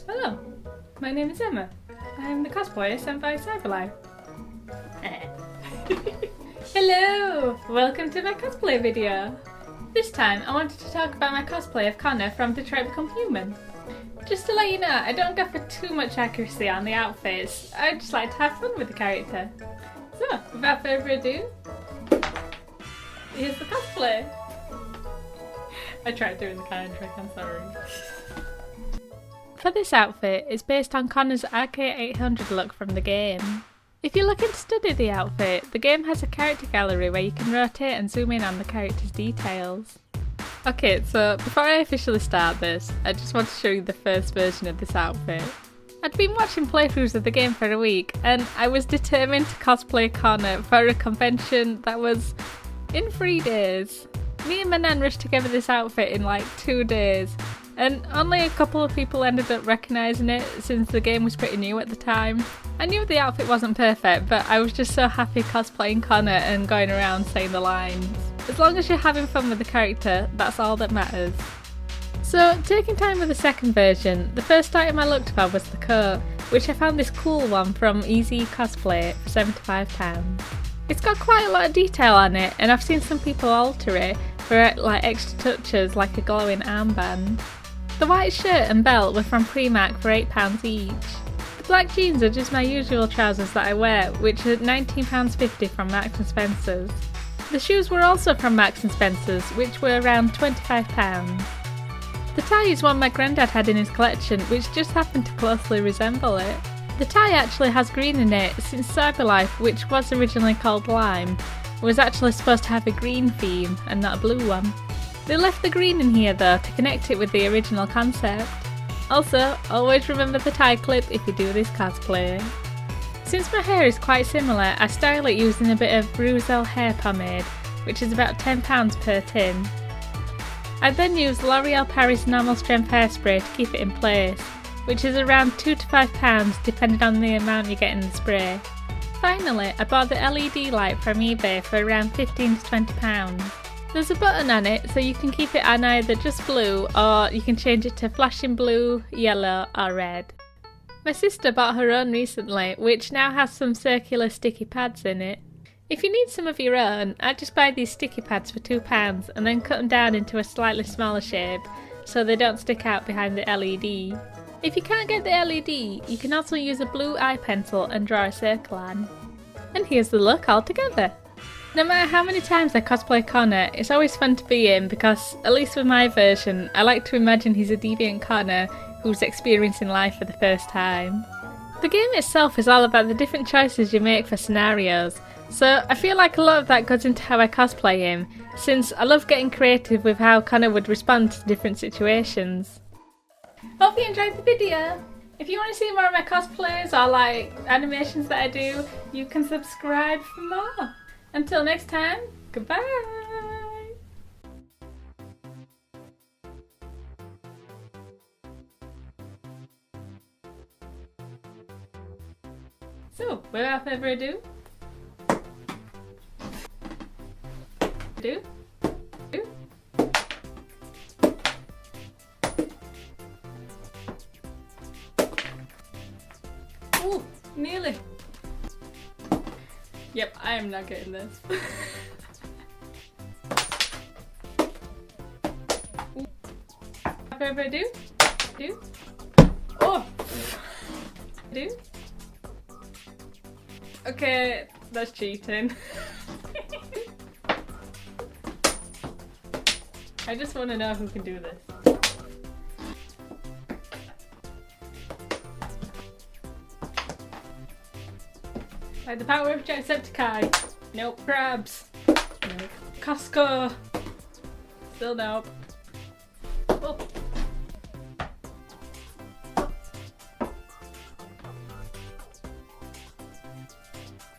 Hello, my name is Emma. I am the cosplayer sent by Cyberlife. Hello! Welcome to my cosplay video. This time I wanted to talk about my cosplay of Connor from Detroit Become Human. Just to let you know, I don't go for too much accuracy on the outfits. I just like to have fun with the character. So, without further ado, here's the cosplay. I tried doing the kind trick, I'm sorry. For this outfit, it's based on Connor's RK800 look from the game. If you're looking to study the outfit, the game has a character gallery where you can rotate and zoom in on the character's details. Okay, so before I officially start this, I just want to show you the first version of this outfit. I'd been watching playthroughs of the game for a week, and I was determined to cosplay Connor for a convention that was in 3 days. Me and my nan rushed together this outfit in like 2 days, and only a couple of people ended up recognising it since the game was pretty new at the time. I knew the outfit wasn't perfect, but I was just so happy cosplaying Connor and going around saying the lines. As long as you're having fun with the character, that's all that matters. So, taking time with the second version, the first item I looked for was the coat, which I found this cool one from Easy Cosplay for £75. It's got quite a lot of detail on it, and I've seen some people alter it for like extra touches like a glowing armband. The white shirt and belt were from Primark for £8 each. The black jeans are just my usual trousers that I wear, which are £19.50 from Marks & Spencer's. The shoes were also from Marks & Spencer's, which were around £25. The tie is one my granddad had in his collection, which just happened to closely resemble it. The tie actually has green in it, since Cyberlife, which was originally called Lime, was actually supposed to have a green theme and not a blue one. They left the green in here though to connect it with the original concept. Also, always remember the tie clip if you do this cosplay. Since my hair is quite similar, I style it using a bit of Bruxelles hair pomade, which is about £10 per tin. I then use L'Oreal Paris Normal Strength Hairspray to keep it in place, which is around £2 to £5 depending on the amount you get in the spray. Finally, I bought the LED light from eBay for around £15 to £20. There's a button on it so you can keep it on either just blue or you can change it to flashing blue, yellow or red. My sister bought her own recently, which now has some circular sticky pads in it. If you need some of your own, I'd just buy these sticky pads for £2 and then cut them down into a slightly smaller shape so they don't stick out behind the LED. If you can't get the LED, you can also use a blue eye pencil and draw a circle on. And here's the look all together. No matter how many times I cosplay Connor, it's always fun to be him because, at least with my version, I like to imagine he's a deviant Connor who's experiencing life for the first time. The game itself is all about the different choices you make for scenarios, so I feel like a lot of that goes into how I cosplay him, since I love getting creative with how Connor would respond to different situations. Hope you enjoyed the video! If you want to see more of my cosplays or like animations that I do, you can subscribe for more. Until next time, goodbye! So, without further ado, Ooh, nearly! Yep, I am not getting this. Whatever I do. Oh! Do? Okay, that's cheating. I just want to know who can do this. By the power of Jacksepticeye. Nope. Crabs. Nope. Costco. Still nope. Oh.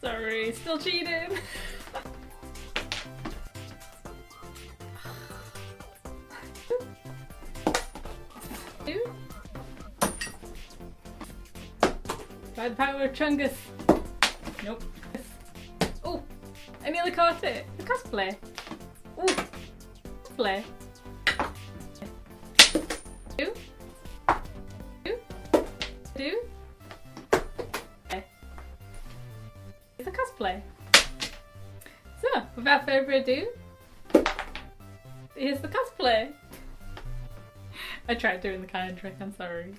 Sorry, still cheating. By the power of Chungus. Nope. Oh, I nearly caught it. The cosplay. Ooh, cosplay. Two. Do? It's a cosplay. So, without further ado, here's the cosplay. I tried doing the kind trick, I'm sorry.